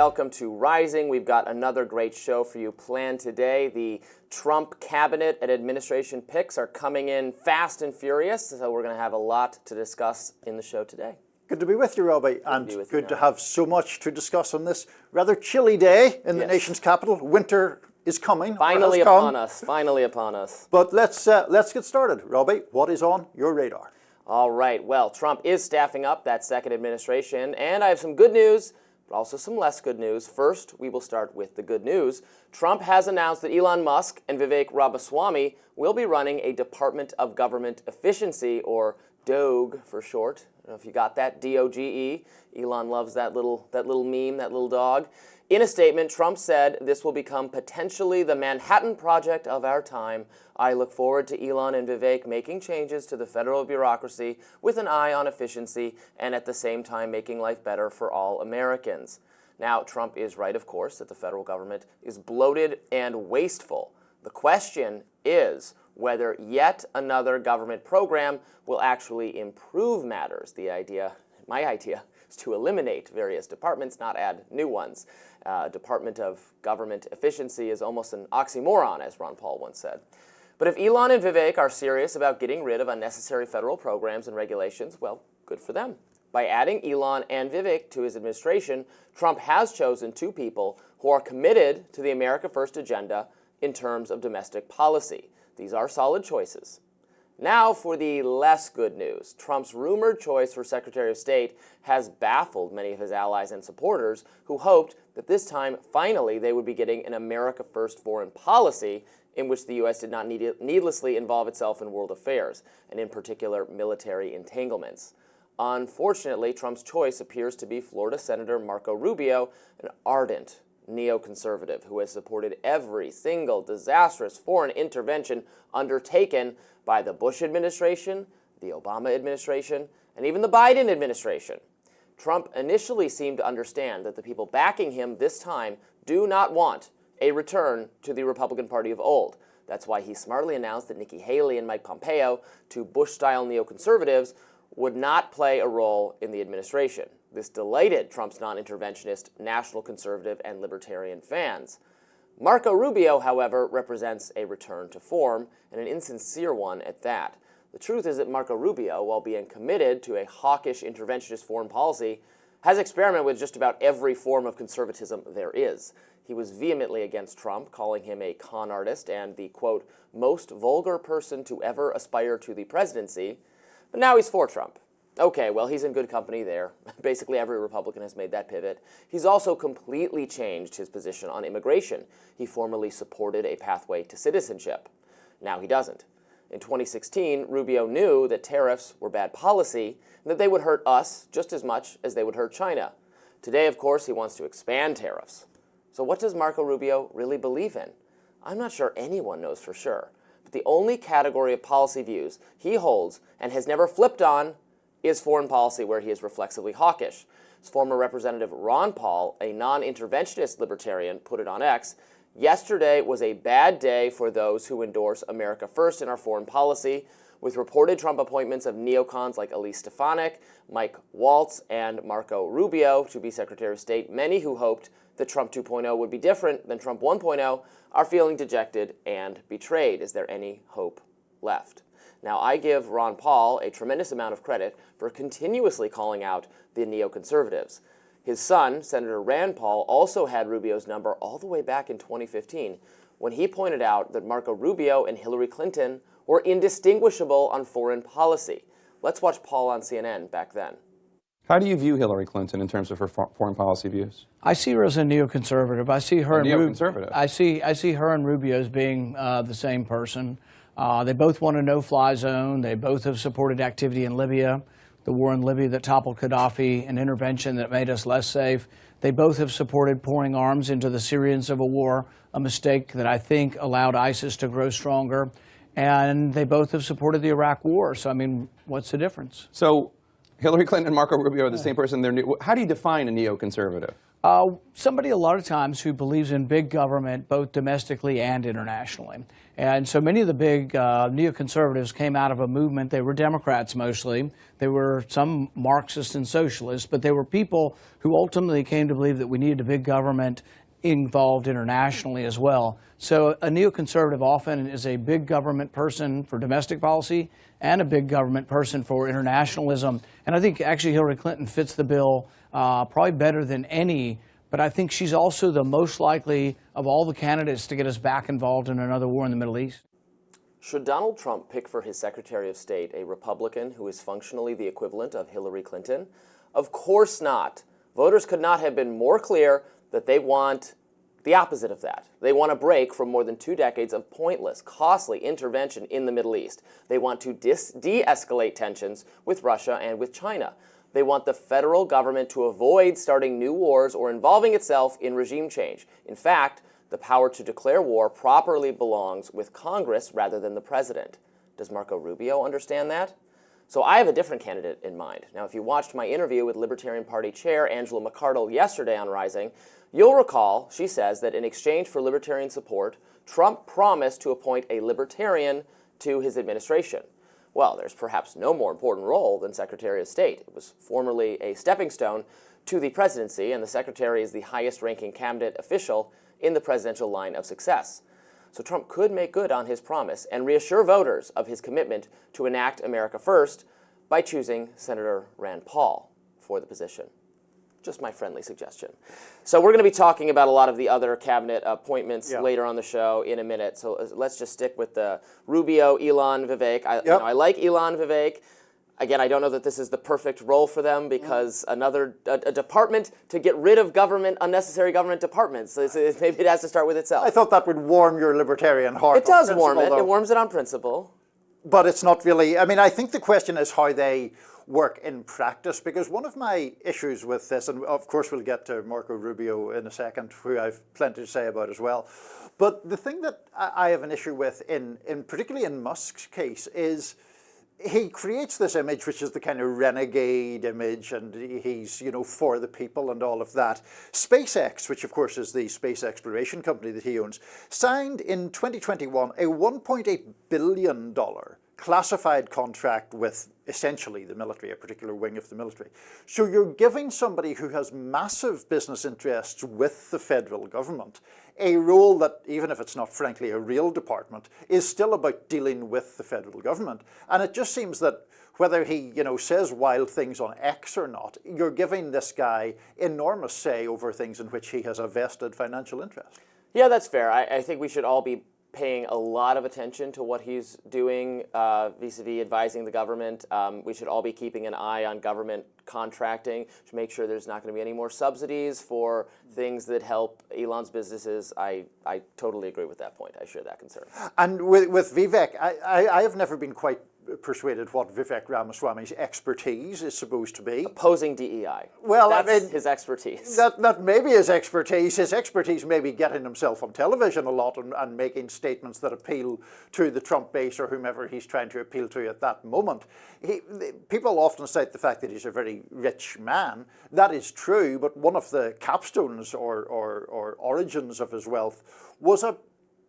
welcome to Rising. We've got another great show for you planned today. The Trump cabinet and administration picks are coming in fast and furious, so we're going to have a lot to discuss in the show today. Good to be with you, Robby, and good to have so much to discuss on this rather chilly day in the nation's capital. Winter is coming. Finally upon us. Finally upon us. But let's get started. Robby, what is on your radar? All right. Well, Trump is staffing up that second administration, and I have some good news, but also some less good news. First, we will start with the good news. Trump has announced that Elon Musk and Vivek Ramaswamy will be running a Department of Government Efficiency, or DOGE for short. I don't know if you got that, D-O-G-E. Elon loves that little meme, that little dog. In a statement, Trump said this will become potentially the Manhattan Project of our time. I look forward to Elon and Vivek making changes to the federal bureaucracy with an eye on efficiency and at the same time making life better for all Americans. Now, Trump is right, of course, that the federal government is bloated and wasteful. The question is whether yet another government program will actually improve matters. My idea, is to eliminate various departments, not add new ones. Department of Government Efficiency is almost an oxymoron, as Ron Paul once said. But if Elon and Vivek are serious about getting rid of unnecessary federal programs and regulations, well, good for them. By adding Elon and Vivek to his administration, Trump has chosen two people who are committed to the America First agenda in terms of domestic policy. These are solid choices. Now for the less good news. Trump's rumored choice for Secretary of State has baffled many of his allies and supporters who hoped that this time, finally, they would be getting an America First foreign policy in which the U.S. did not needlessly involve itself in world affairs, and in particular, military entanglements. Unfortunately, Trump's choice appears to be Florida Senator Marco Rubio, an ardent neoconservative who has supported every single disastrous foreign intervention undertaken by the Bush administration, the Obama administration, and even the Biden administration. Trump initially seemed to understand that the people backing him this time do not want a return to the Republican Party of old. That's why he smartly announced that Nikki Haley and Mike Pompeo, two Bush-style neoconservatives, would not play a role in the administration. This delighted Trump's non-interventionist, national conservative, and libertarian fans. Marco Rubio, however, represents a return to form, and an insincere one at that. The truth is that Marco Rubio, while being committed to a hawkish interventionist foreign policy, has experimented with just about every form of conservatism there is. He was vehemently against Trump, calling him a con artist and the, quote, most vulgar person to ever aspire to the presidency, but now he's for Trump. Okay, well, he's in good company there. Basically, every Republican has made that pivot. He's also completely changed his position on immigration. He formerly supported a pathway to citizenship. Now he doesn't. In 2016, Rubio knew that tariffs were bad policy and that they would hurt us just as much as they would hurt China. Today, of course, he wants to expand tariffs. So what does Marco Rubio really believe in? I'm not sure anyone knows for sure. But the only category of policy views he holds and has never flipped on is foreign policy, where he is reflexively hawkish. As former Representative Ron Paul, a non-interventionist libertarian, put it on X, yesterday was a bad day for those who endorse America First in our foreign policy, with reported Trump appointments of neocons like Elise Stefanik, Mike Waltz, and Marco Rubio to be Secretary of State. Many who hoped that Trump 2.0 would be different than Trump 1.0 are feeling dejected and betrayed. Is there any hope left? Now, I give Ron Paul a tremendous amount of credit for continuously calling out the neoconservatives. His son, Senator Rand Paul, also had Rubio's number all the way back in 2015 when he pointed out that Marco Rubio and Hillary Clinton were indistinguishable on foreign policy. Let's watch Paul on CNN back then. How do you view Hillary Clinton in terms of her foreign policy views? I see her as a neoconservative. I see her I see her and Rubio as being the same person. They both want a no-fly zone. They both have supported activity in Libya, the war in Libya that toppled Gaddafi, an intervention that made us less safe. They both have supported pouring arms into the Syrian civil war, a mistake that I think allowed ISIS to grow stronger. And they both have supported the Iraq war. So, I mean, what's the difference? So Hillary Clinton and Marco Rubio are the same person. How do you define a neoconservative? Somebody a lot of times who believes in big government, both domestically and internationally. And so many of the big neoconservatives came out of a movement. They were Democrats mostly. They were some Marxists and socialists, but they were people who ultimately came to believe that we needed a big government involved internationally as well. So a neoconservative often is a big government person for domestic policy and a big government person for internationalism. And I think actually Hillary Clinton fits the bill probably better than any, but I think she's also the most likely of all the candidates to get us back involved in another war in the Middle East. Should Donald Trump pick for his Secretary of State a Republican who is functionally the equivalent of Hillary Clinton? Of course not. Voters could not have been more clear that they want the opposite of that. They want a break from more than 2 decades of pointless, costly intervention in the Middle East. They want to de-escalate tensions with Russia and with China. They want the federal government to avoid starting new wars or involving itself in regime change. In fact, the power to declare war properly belongs with Congress rather than the president. Does Marco Rubio understand that? So I have a different candidate in mind. Now, if you watched my interview with Libertarian Party Chair Angela McArdle yesterday on Rising, you'll recall she says that in exchange for Libertarian support, Trump promised to appoint a Libertarian to his administration. Well, there's perhaps no more important role than Secretary of State. It was formerly a stepping stone to the presidency, and the Secretary is the highest-ranking cabinet official in the presidential line of success. So Trump could make good on his promise and reassure voters of his commitment to enact America First by choosing Senator Rand Paul for the position. Just my friendly suggestion. So we're going to be talking about a lot of the other cabinet appointments later on the show in a minute. So let's just stick with the Rubio, Elon, Vivek. I like Elon, Vivek. Again, I don't know that this is the perfect role for them because a department to get rid of unnecessary government departments. Maybe it has to start with itself. I thought that would warm your libertarian heart. It does warm it. It warms it on principle. But it's not really. I mean, I think the question is how they work in practice, because one of my issues with this, and of course we'll get to Marco Rubio in a second, who I've plenty to say about as well, but the thing that I have an issue with, particularly in Musk's case, is he creates this image which is the kind of renegade image, and he's, for the people and all of that. SpaceX, which of course is the space exploration company that he owns, signed in 2021 a $1.8 billion classified contract with essentially the military, a particular wing of the military. So you're giving somebody who has massive business interests with the federal government a role that, even if it's not frankly a real department, is still about dealing with the federal government. And it just seems that whether he, says wild things on X or not, you're giving this guy enormous say over things in which he has a vested financial interest. Yeah, that's fair. I think we should all be paying a lot of attention to what he's doing vis-a-vis advising the government. We should all be keeping an eye on government contracting to make sure there's not going to be any more subsidies for things that help Elon's businesses. I totally agree with that point. I share that concern. And with Vivek, I have never been quite persuaded what Vivek Ramaswamy's expertise is supposed to be. Opposing DEI. Well, that's his expertise. That may be his expertise. His expertise may be getting himself on television a lot and making statements that appeal to the Trump base or whomever he's trying to appeal to at that moment. People often cite the fact that he's a very rich man. That is true, but one of the capstones or origins of his wealth was a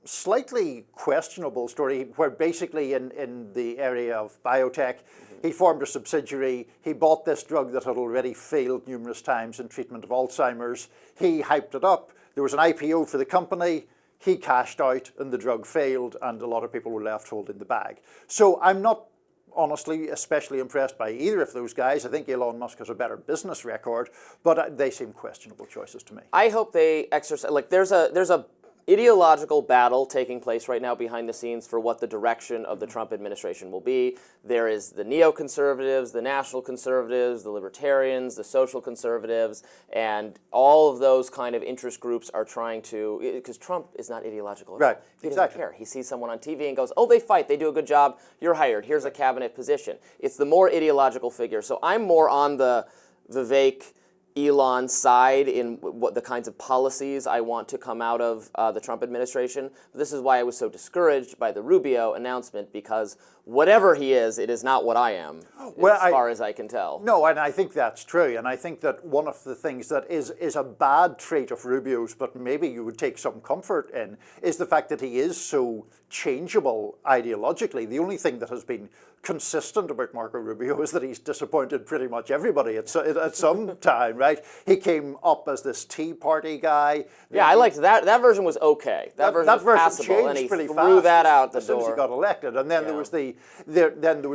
slightly questionable story where basically in the area of biotech, he formed a subsidiary, he bought this drug that had already failed numerous times in treatment of Alzheimer's, he hyped it up, there was an IPO for the company, he cashed out and the drug failed and a lot of people were left holding the bag. So I'm not honestly especially impressed by either of those guys. I think Elon Musk has a better business record, but they seem questionable choices to me. I hope they exercise, there's a ideological battle taking place right now behind the scenes for what the direction of the Trump administration will be. There is the neoconservatives, the national conservatives, the libertarians, the social conservatives, and all of those kind of interest groups are trying to, because Trump is not ideological at all. Right, He doesn't care. He sees someone on TV and goes, oh, they fight, they do a good job, you're hired, here's a cabinet position. It's the more ideological figure. So I'm more on the Vivek Elon's side in what the kinds of policies I want to come out of the Trump administration. This is why I was so discouraged by the Rubio announcement, because whatever he is, it is not what I am, as far as I can tell. No, and I think that's true. And I think that one of the things that is a bad trait of Rubio's, but maybe you would take some comfort in, is the fact that he is so changeable ideologically. The only thing that has been consistent about Marco Rubio is that he's disappointed pretty much everybody at some time, right? He came up as this Tea Party guy. Yeah, I liked that. That version was okay. That version was passable, and he threw that out the door as soon as he got elected. And then there was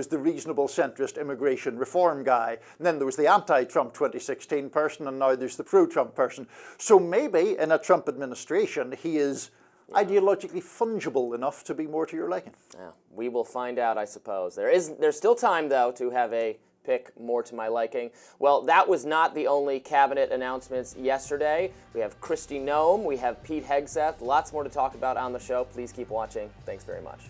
the reasonable centrist immigration reform guy. And then there was the anti-Trump 2016 person, and now there's the pro-Trump person. So maybe in a Trump administration, he is ideologically fungible enough to be more to your liking. Yeah, we will find out, I suppose. There's still time, though, to have a pick more to my liking. Well, that was not the only cabinet announcements yesterday. We have Kristi Noem, we have Pete Hegseth, lots more to talk about on the show. Please keep watching. Thanks very much.